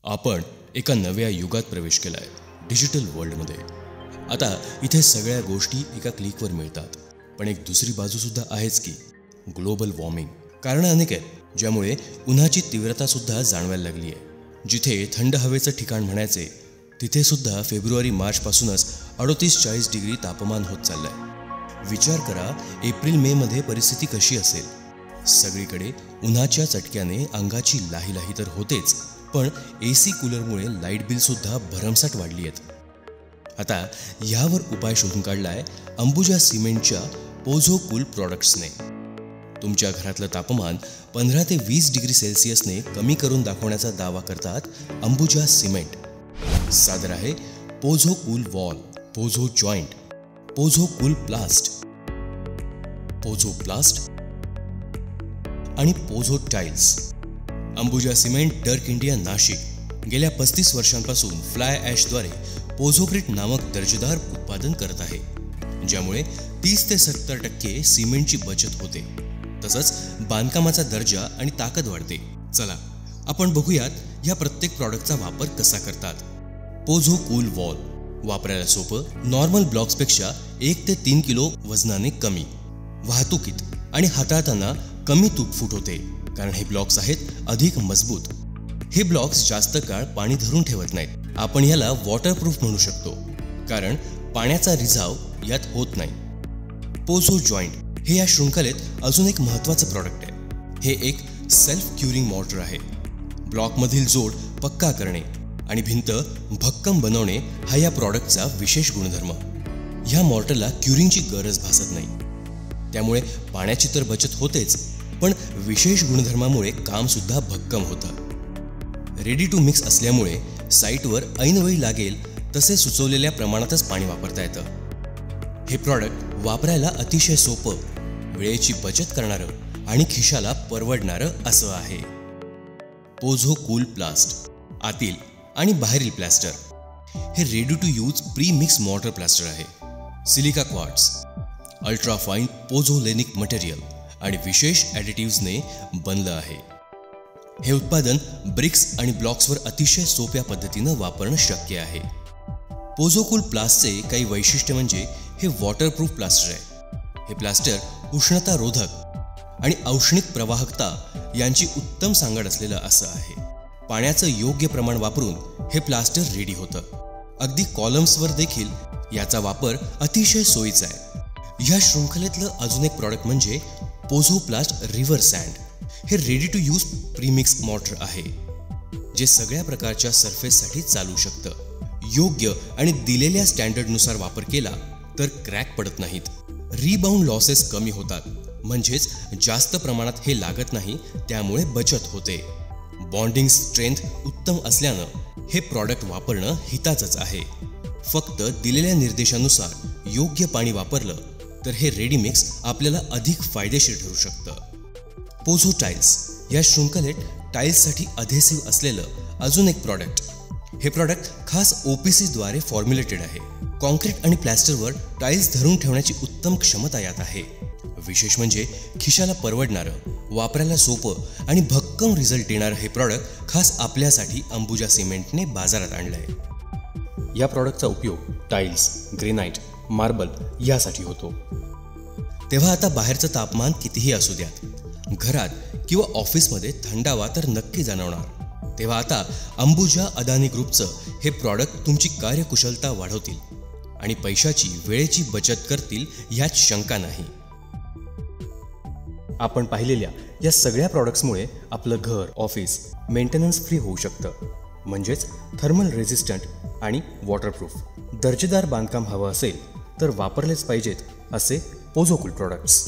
आपण एका नव्या युगात प्रवेश केलाय, डिजिटल वर्ल्डमध्ये। आता इथे सगळ्या गोष्टी एका क्लिकवर मिळतात। पण एक दुसरी बाजू सुद्धा आहेच की, ग्लोबल वॉर्मिंग। कारण अनेक आहेत ज्यामुळे उन्हाची तीव्रता सुद्धा जाणवायला लागली आहे। जिथे थंड हवेचं ठिकाण म्हणायचे तिथे सुद्धा फेब्रुवारी मार्च पासूनच 38-40 डिग्री तापमान होत चाललंय। विचार करा, एप्रिल मे मध्ये परिस्थिती कशी असेल। सगळीकडे उन्हाच्या चटक्याने अंगाची लाही तर होतेच, पण एसी कूलरमुळे लाईट बिल सुद्धा भरमसाठ वाढली आहेत। आता यावर उपाय शोधून काढलाय अंबुजा सिमेंटच्या पोझो कूल प्रोडक्ट्सने। तुमच्या घरातलं तापमान 15 ते 20 डिग्री सेल्सिअसने कमी करून दाखवण्याचा दावा करतात अंबुजा सिमेंट। सादर आहे Pozzo cool wall, Pozzo joint, Pozzo cool plast, Pozzo plast आणि पोझो टाइल्स। अंबुजा सिमेंट डर्क इंडिया नाशिक गेल्या 35 वर्षांपासून फ्लाय ॲशद्वारे पोझोक्रिट नामक दर्जेदार उत्पादन करत आहे, ज्यामुळे 30 ते 70% सिमेंटची बचत होते। तसंच बांधकामाचा दर्जा आणि ताकद वाढते। चला आपण बघूयात या प्रत्येक प्रॉडक्टचा वापर कसा करतात। पोझो कूल वॉल वापरायला सोपं, नॉर्मल ब्लॉक्सपेक्षा 1 ते 3 किलो वजनाने कमी, वाहतुकीत आणि हाताळताना कमी तुटफूट होते कारण हे ब्लॉक्स आहेत अधिक मजबूत। हे ब्लॉक्स जास्त काळ पाणी धरून ठेवत नाहीत। आपण याला वॉटरप्रूफ म्हणू शकतो कारण पाण्याचा रिझाव यात होत नाही। पोझो जॉइंट हे या शृंखलेत अजून एक महत्त्वाचं प्रॉडक्ट आहे। हे एक सेल्फ क्युरिंग मॉर्टर आहे। ब्लॉकमधील जोड पक्का करणे आणि भिंत भक्कम बनवणे हा या प्रॉडक्टचा विशेष गुणधर्म। ह्या मॉर्टरला क्युरिंगची गरज भासत नाही, त्यामुळे पाण्याची तर बचत होतेच, पण विशेष गुणधर्मामुळे काम सुद्धा भक्कम होतं। रेडी टू मिक्स असल्यामुळे साईटवर ऐनवेळी लागेल तसे सुचवलेल्या प्रमाणातच पाणी वापरता येतं। हे प्रॉडक्ट वापरायला अतिशय सोपं, वेळेची बचत करणारं आणि खिशाला परवडणारं असं आहे। पोझो कूल प्लास्ट आतील आणि बाहेरील प्लास्टर हे ready to use pre mix mortar plaster आहे। Silica quartz, ultra fine pozzolanic material आणि विशेष ॲडिटिव्हजने बनलं आहे। हे उत्पादन ब्रिक्स आणि ब्लॉक्सवर अतिशय सोप्या पद्धतीनं वापरणं शक्य आहे। पोझो कूल प्लास्टचे काही वैशिष्ट्य म्हणजे हे वॉटरप्रूफ प्लास्टर आहे। हे प्लास्टर उष्णतारोधक आणि औष्णिक प्रवाहकता यांची उत्तम सांगड असलेलं असं आहे। पाण्याचं योग्य प्रमाण वापरून हे प्लास्टर रेडी होतं। अगदी कॉलम्सवर देखील याचा वापर अतिशय सोयीचा आहे। ह्या शृंखलेतलं अजून एक प्रॉडक्ट म्हणजे पोझो प्लास्ट रिव्हर सँड। हे ready to use premix mortar आहे, जे सगळ्या प्रकारच्या सरफेससाठी चालू शकतं। योग्य आणि दिलेल्या स्टँडर्डनुसार वापर केला तर क्रॅक पडत नाहीत, रिबाउंड लॉसेस कमी होतात, म्हणजेच जास्त प्रमाणात हे लागत नाही, त्यामुळे बचत होते। बॉन्डिंग स्ट्रेंथ उत्तम असल्यानं हे प्रॉडक्ट वापरणं हिताचंच आहे। फक्त दिलेल्या निर्देशानुसार योग्य पाणी वापरलं तर हे रेडी मिक्स आपल्याला अधिक फायदेशीर ठरू शकतं। पोझो टाइल्स या शृंखलेत टाइल्ससाठी अधेसिव्ह असलेलं अजून एक प्रॉडक्ट। हे प्रॉडक्ट खास OPCद्वारे फॉर्म्युलेटेड आहे। कॉन्क्रीट आणि प्लॅस्टरवर टाइल्स धरून ठेवण्याची उत्तम क्षमता यात आहे। विशेष म्हणजे खिशाला परवडणारं, वापरायला सोपं आणि भक्कम रिझल्ट देणारं हे प्रॉडक्ट खास आपल्यासाठी अंबुजा सिमेंटने बाजारात आणलंय। या प्रॉडक्टचा उपयोग टाइल्स, ग्रेनाइट, मार्बल यासाठी होतो। तेव्हा आता बाहेरचं तापमान कितीही असू द्यात, घरात किंवा ऑफिसमध्ये थंडावा तर नक्की जाणवणार। तेव्हा आता अंबुजा अदानी ग्रुपचं हे प्रॉडक्ट तुमची कार्यकुशलता वाढवतील आणि पैशाची वेळेची बचत करतील यात शंका नाही। आपण पाहिलेल्या या सगळ्या प्रॉडक्ट्समुळे आपलं घर, ऑफिस मेंटेनन्स फ्री होऊ शकतं, म्हणजेच थर्मल रेझिस्टंट आणि वॉटरप्रूफ। दर्जेदार बांधकाम हवं असेल तर वापरलेच पाहिजेत असे पोझो कूल प्रोडक्ट्स।